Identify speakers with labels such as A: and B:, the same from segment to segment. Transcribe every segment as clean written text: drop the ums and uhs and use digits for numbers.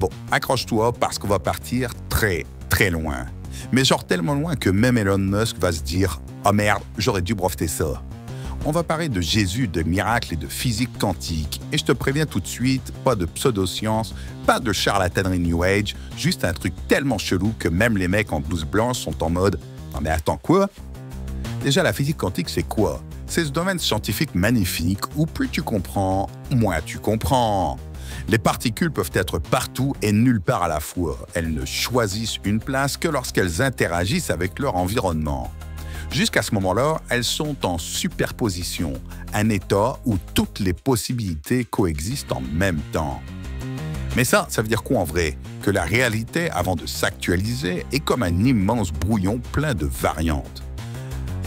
A: bon, accroche-toi parce qu'on va partir très, très loin. Mais genre tellement loin que même Elon Musk va se dire « Oh merde, j'aurais dû breveter ça ». On va parler de Jésus, de miracles et de physique quantique. Et je te préviens tout de suite, pas de pseudo-science, pas de charlatanerie New Age, juste un truc tellement chelou que même les mecs en blouse blanche sont en mode « Non mais attends, quoi ?» Déjà, la physique quantique, c'est quoi? C'est ce domaine scientifique magnifique où plus tu comprends, moins tu comprends. Les particules peuvent être partout et nulle part à la fois. Elles ne choisissent une place que lorsqu'elles interagissent avec leur environnement. Jusqu'à ce moment-là, elles sont en superposition, un état où toutes les possibilités coexistent en même temps. Mais ça veut dire quoi en vrai? Que la réalité, avant de s'actualiser, est comme un immense brouillon plein de variantes.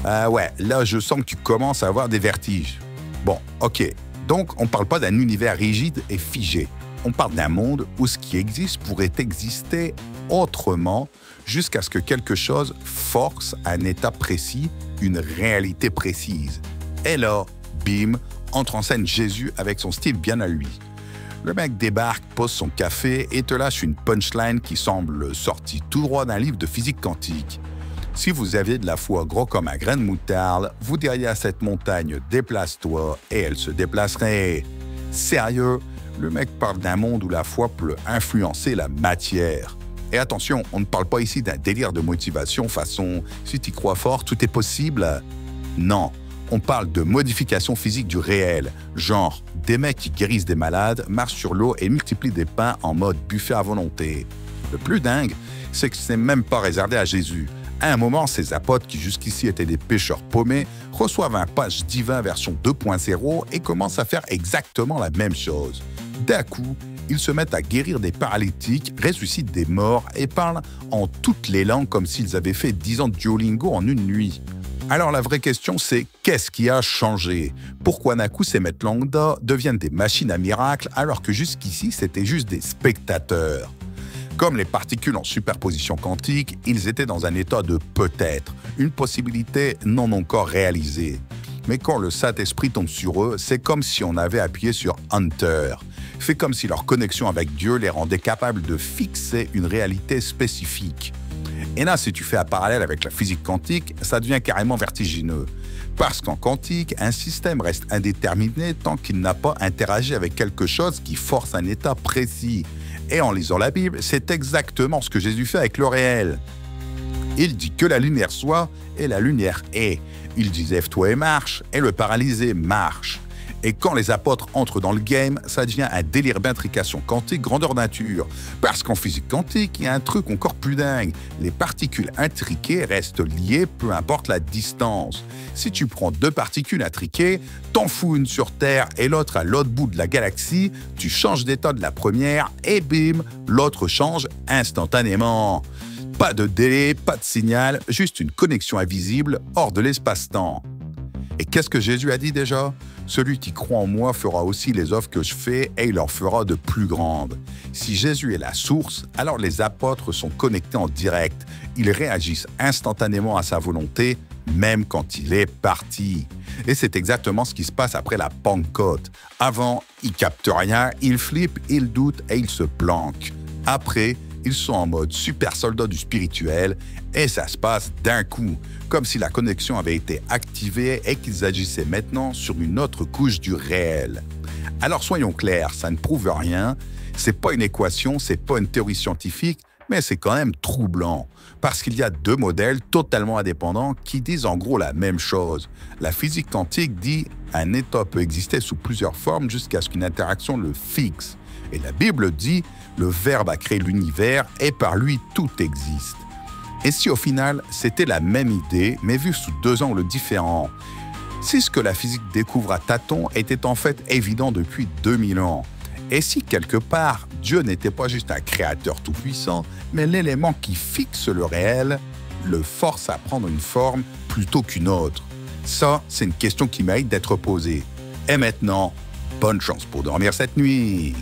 A: Ouais, là je sens que tu commences à avoir des vertiges. Bon, ok, donc on ne parle pas d'un univers rigide et figé. On parle d'un monde où ce qui existe pourrait exister autrement jusqu'à ce que quelque chose force un état précis, une réalité précise. Et là, bim, entre en scène Jésus avec son style bien à lui. Le mec débarque, pose son café et te lâche une punchline qui semble sortie tout droit d'un livre de physique quantique. Si vous aviez de la foi gros comme un grain de moutarde, vous diriez à cette montagne « déplace-toi » et elle se déplacerait. Sérieux, le mec parle d'un monde où la foi peut influencer la matière. Et attention, on ne parle pas ici d'un délire de motivation façon « si tu crois fort, tout est possible ». Non, on parle de modification physique du réel, genre des mecs qui guérissent des malades, marchent sur l'eau et multiplient des pains en mode buffet à volonté. Le plus dingue, c'est que ce n'est même pas réservé à Jésus. À un moment, ces apôtres, qui jusqu'ici étaient des pêcheurs paumés, reçoivent un patch divin version 2.0 et commencent à faire exactement la même chose. D'un coup, ils se mettent à guérir des paralytiques, ressuscitent des morts et parlent en toutes les langues comme s'ils avaient fait 10 ans de Duolingo en une nuit. Alors la vraie question, c'est qu'est-ce qui a changé? Pourquoi d'un coup ces maîtres lambda deviennent des machines à miracles alors que jusqu'ici c'était juste des spectateurs? Comme les particules en superposition quantique, ils étaient dans un état de peut-être, une possibilité non encore réalisée. Mais quand le Saint-Esprit tombe sur eux, c'est comme si on avait appuyé sur Enter. Fait comme si leur connexion avec Dieu les rendait capables de fixer une réalité spécifique. Et là, si tu fais un parallèle avec la physique quantique, ça devient carrément vertigineux. Parce qu'en quantique, un système reste indéterminé tant qu'il n'a pas interagi avec quelque chose qui force un état précis. Et en lisant la Bible, c'est exactement ce que Jésus fait avec le réel. Il dit que la lumière soit et la lumière est. Il dit lève-toi et marche et le paralysé marche. Et quand les apôtres entrent dans le game, ça devient un délire d'intrication quantique grandeur nature. Parce qu'en physique quantique, il y a un truc encore plus dingue. Les particules intriquées restent liées peu importe la distance. Si tu prends deux particules intriquées, t'en fous une sur Terre et l'autre à l'autre bout de la galaxie, tu changes d'état de la première et bim, l'autre change instantanément. Pas de délai, pas de signal, juste une connexion invisible hors de l'espace-temps. Et qu'est-ce que Jésus a dit déjà? Celui qui croit en moi fera aussi les œuvres que je fais et il en fera de plus grandes. Si Jésus est la source, alors les apôtres sont connectés en direct. Ils réagissent instantanément à sa volonté, même quand il est parti. Et c'est exactement ce qui se passe après la Pentecôte. Avant, ils captent rien, ils flippent, ils doutent et ils se planquent. Après, ils sont en mode super soldat du spirituel et ça se passe d'un coup, comme si la connexion avait été activée et qu'ils agissaient maintenant sur une autre couche du réel. Alors soyons clairs, ça ne prouve rien, c'est pas une équation, c'est pas une théorie scientifique, mais c'est quand même troublant, parce qu'il y a deux modèles totalement indépendants qui disent en gros la même chose. La physique quantique dit un état peut exister sous plusieurs formes jusqu'à ce qu'une interaction le fixe. Et la Bible dit le Verbe a créé l'univers et par lui tout existe. Et si au final c'était la même idée, mais vue sous deux angles différents? Si ce que la physique découvre à tâtons était en fait évident depuis 2000 ans? Et si quelque part Dieu n'était pas juste un créateur tout-puissant, mais l'élément qui fixe le réel, le force à prendre une forme plutôt qu'une autre? Ça, c'est une question qui mérite d'être posée. Et maintenant, bonne chance pour dormir cette nuit.